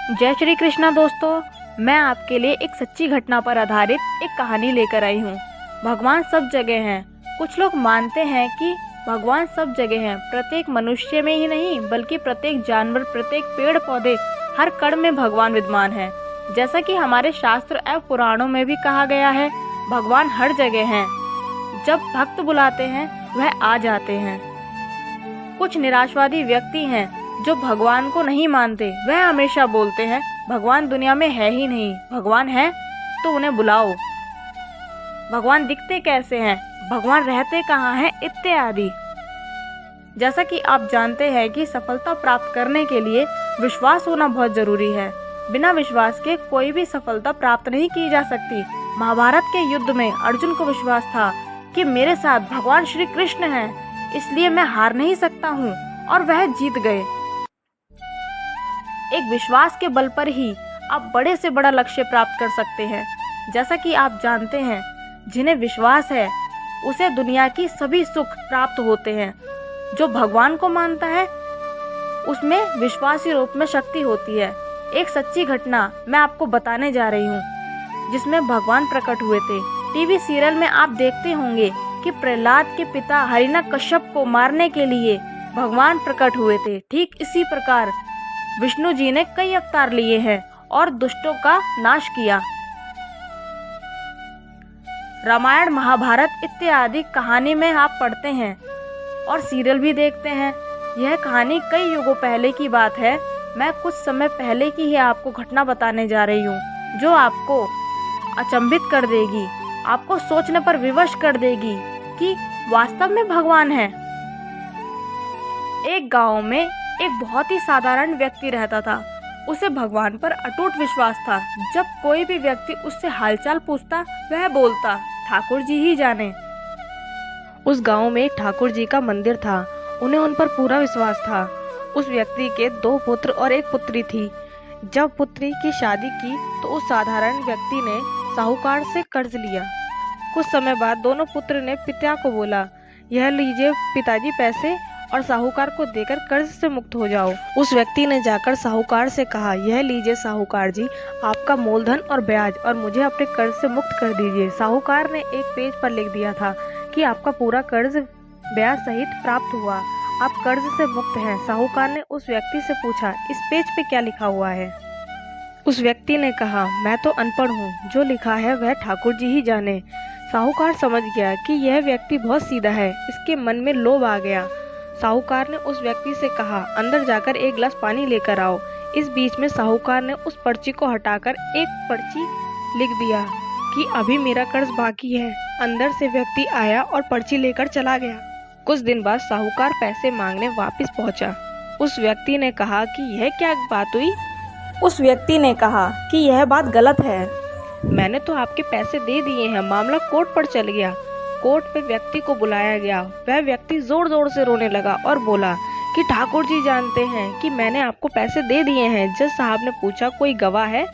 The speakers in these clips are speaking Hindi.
जय श्री कृष्णा दोस्तों, मैं आपके लिए एक सच्ची घटना पर आधारित एक कहानी लेकर आई हूँ। भगवान सब जगह हैं। कुछ लोग मानते हैं कि भगवान सब जगह हैं, प्रत्येक मनुष्य में ही नहीं बल्कि प्रत्येक जानवर, प्रत्येक पेड़ पौधे, हर कण में भगवान विद्यमान है। जैसा कि हमारे शास्त्र एवं पुराणों में भी कहा गया है, भगवान हर जगह हैं। जब भक्त बुलाते हैं वह आ जाते हैं। कुछ निराशवादी व्यक्ति हैं जो भगवान को नहीं मानते। वह हमेशा बोलते हैं भगवान दुनिया में है ही नहीं, भगवान है तो उन्हें बुलाओ, भगवान दिखते कैसे हैं, भगवान रहते कहाँ हैं, इत्यादि। जैसा कि आप जानते हैं कि सफलता प्राप्त करने के लिए विश्वास होना बहुत जरूरी है। बिना विश्वास के कोई भी सफलता प्राप्त नहीं की जा सकती। महाभारत के युद्ध में अर्जुन को विश्वास था कि मेरे साथ भगवान श्री कृष्ण हैं, इसलिए मैं हार नहीं सकता हूँ, और वह जीत गए। एक विश्वास के बल पर ही आप बड़े से बड़ा लक्ष्य प्राप्त कर सकते हैं। जैसा कि आप जानते हैं, जिन्हें विश्वास है उसे दुनिया की सभी सुख प्राप्त होते हैं। जो भगवान को मानता है उसमें विश्वासी रूप में शक्ति होती है। एक सच्ची घटना मैं आपको बताने जा रही हूँ जिसमें भगवान प्रकट हुए थे। टीवी सीरियल में आप देखते होंगे कि प्रहलाद के पिता हिरण्यकश्यप को मारने के लिए भगवान प्रकट हुए थे। ठीक इसी प्रकार विष्णु जी ने कई अवतार लिए हैं और दुष्टों का नाश किया। रामायण, महाभारत इत्यादि कहानी में आप पढ़ते हैं और सीरियल भी देखते हैं। यह कहानी कई युगों पहले की बात है। मैं कुछ समय पहले की ही आपको घटना बताने जा रही हूँ जो आपको अचंभित कर देगी, आपको सोचने पर विवश कर देगी कि वास्तव में भगवान है। एक गांव में एक बहुत ही साधारण व्यक्ति रहता था। उसे भगवान पर अटूट विश्वास था। जब कोई भी व्यक्ति उससे हालचाल पूछता वह बोलता ठाकुर जी ही जाने। उस गांव में एक ठाकुर जी का मंदिर था। उन्हें उन पर पूरा विश्वास था। उस व्यक्ति के 2 पुत्र और 1 पुत्री थी। जब पुत्री की शादी की तो उस साधारण व्यक्ति ने साहूकार से कर्ज लिया। कुछ समय बाद दोनों पुत्र ने पिता को बोला, यह लीजिए पिताजी पैसे, और साहूकार को देकर कर्ज से मुक्त हो जाओ। उस व्यक्ति ने जाकर साहूकार से कहा, यह लीजिए साहूकार जी, आपका मूलधन और ब्याज, और मुझे अपने कर्ज से मुक्त कर दीजिए। साहूकार ने एक पेज पर लिख दिया था कि आपका पूरा कर्ज ब्याज सहित प्राप्त हुआ, आप कर्ज से मुक्त हैं। साहूकार ने उस व्यक्ति से पूछा, इस पेज पे क्या लिखा हुआ है? उस व्यक्ति ने कहा, मैं तो अनपढ़ हूँ, जो लिखा है वह ठाकुर जी ही जाने। साहूकार समझ गया कि यह व्यक्ति बहुत सीधा है। इसके मन में लोभ आ गया। साहूकार ने उस व्यक्ति से कहा, अंदर जाकर एक गिलास पानी लेकर आओ। इस बीच में साहूकार ने उस पर्ची को हटाकर एक पर्ची लिख दिया कि अभी मेरा कर्ज बाकी है। अंदर से व्यक्ति आया और पर्ची लेकर चला गया। कुछ दिन बाद साहूकार पैसे मांगने वापस पहुंचा। उस व्यक्ति ने कहा कि यह क्या बात हुई? उस व्यक्ति ने कहा कि यह बात गलत है। मैंने तो आपके पैसे दे दिए हैं। मामला कोर्ट पर चल गया। कोर्ट में व्यक्ति को बुलाया गया। वह व्यक्ति जोर जोर से रोने लगा और बोला कि ठाकुर जी जानते हैं कि मैंने आपको पैसे दे दिए हैं। जज साहब ने पूछा, कोई गवाह है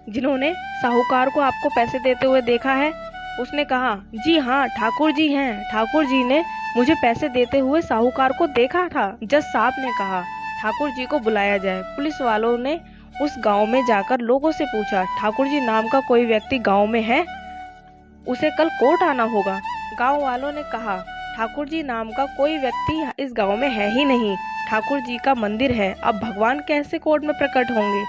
जिन्होंने साहूकार को आपको पैसे देते हुए देखा है? उसने कहा, जी हाँ, ठाकुर जी हैं। ठाकुर जी ने मुझे पैसे देते हुए साहूकार को देखा था। जज साहब ने कहा, ठाकुर जी को बुलाया जाए। पुलिस वालों ने उस गांव में जाकर लोगों से पूछा, ठाकुर जी नाम का कोई व्यक्ति गांव में है? उसे कल कोर्ट आना होगा। गांव वालों ने कहा, ठाकुर जी नाम का कोई व्यक्ति इस गांव में है ही नहीं। ठाकुर जी का मंदिर है, अब भगवान कैसे कोर्ट में प्रकट होंगे?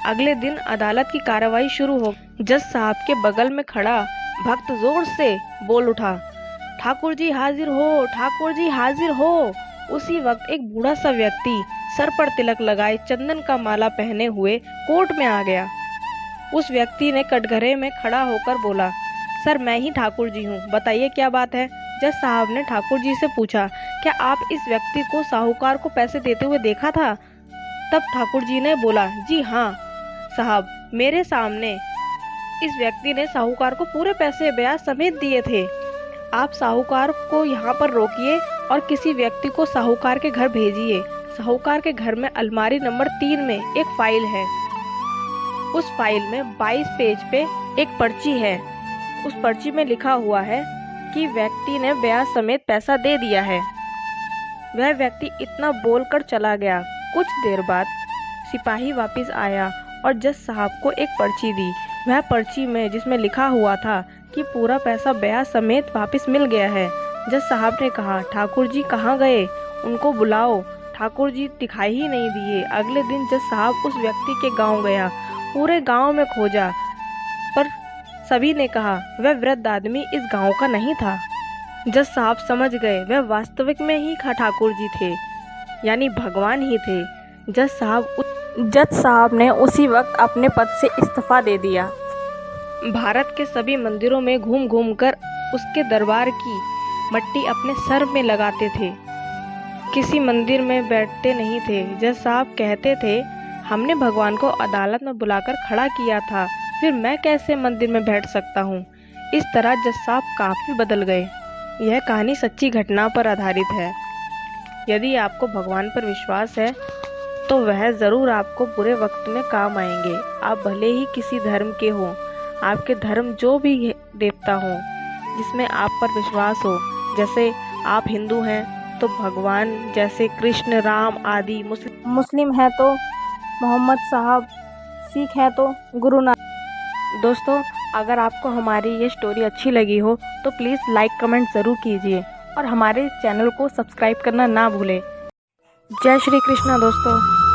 अगले दिन अदालत की कार्रवाई शुरू हो। जज साहब के बगल में खड़ा भक्त जोर से बोल उठा, ठाकुर जी हाजिर हो, ठाकुर जी हाजिर हो। उसी वक्त एक बूढ़ा सा व्यक्ति सर पर तिलक लगाए, चंदन का माला पहने हुए कोर्ट में आ गया। उस व्यक्ति ने कटघरे में खड़ा होकर बोला, सर मैं ही ठाकुर जी हूँ, बताइए क्या बात है? जज साहब ने ठाकुर जी से पूछा, क्या आप इस व्यक्ति को साहूकार को पैसे देते हुए देखा था? तब ठाकुर जी ने बोला, जी हाँ साहब, मेरे सामने इस व्यक्ति ने साहूकार को पूरे पैसे ब्याज समेत दिए थे। आप साहूकार को यहाँ पर रोकिए और किसी व्यक्ति को साहूकार के घर भेजिए। साहूकार के घर में अलमारी नंबर 3 में एक फाइल है। उस फाइल में 22 पेज पे एक पर्ची है। उस पर्ची में लिखा हुआ है कि व्यक्ति ने ब्याज समेत पैसा दे दिया है। वह व्यक्ति इतना बोलकर चला गया। कुछ देर बाद सिपाही वापस आया और जज साहब को एक पर्ची दी। वह पर्ची में जिसमें लिखा हुआ था कि पूरा पैसा ब्याज समेत वापस मिल गया है। जज साहब ने कहा, ठाकुर जी कहाँ गए? उनको बुलाओ। ठाकुर जी दिखाई ही नहीं दिए। अगले दिन जज साहब उस व्यक्ति के गांव गया। पूरे गांव में खोजा, पर सभी ने कहा वह वृद्ध आदमी इस गांव का नहीं था। जज साहब समझ गए वह वास्तविक में ही ठाकुर जी थे, यानी भगवान ही थे। जज साहब ने उसी वक्त अपने पद से इस्तीफा दे दिया। भारत के सभी मंदिरों में घूम घूम कर उसके दरबार की मट्टी अपने सर में लगाते थे। किसी मंदिर में बैठते नहीं थे। जज साहब कहते थे, हमने भगवान को अदालत में बुलाकर खड़ा किया था, फिर मैं कैसे मंदिर में बैठ सकता हूँ। इस तरह जज साहब काफ़ी बदल गए। यह कहानी सच्ची घटना पर आधारित है। यदि आपको भगवान पर विश्वास है तो वह ज़रूर आपको बुरे वक्त में काम आएंगे। आप भले ही किसी धर्म के हो, आपके धर्म जो भी देवता हो जिसमें आप पर विश्वास हो, जैसे आप हिंदू हैं तो भगवान जैसे कृष्ण, राम आदि, मुस्लिम है तो मोहम्मद साहब, सिख है तो गुरु नानक। दोस्तों, अगर आपको हमारी ये स्टोरी अच्छी लगी हो तो प्लीज़ लाइक कमेंट ज़रूर कीजिए और हमारे चैनल को सब्सक्राइब करना ना भूलें। जय श्री कृष्ण दोस्तों।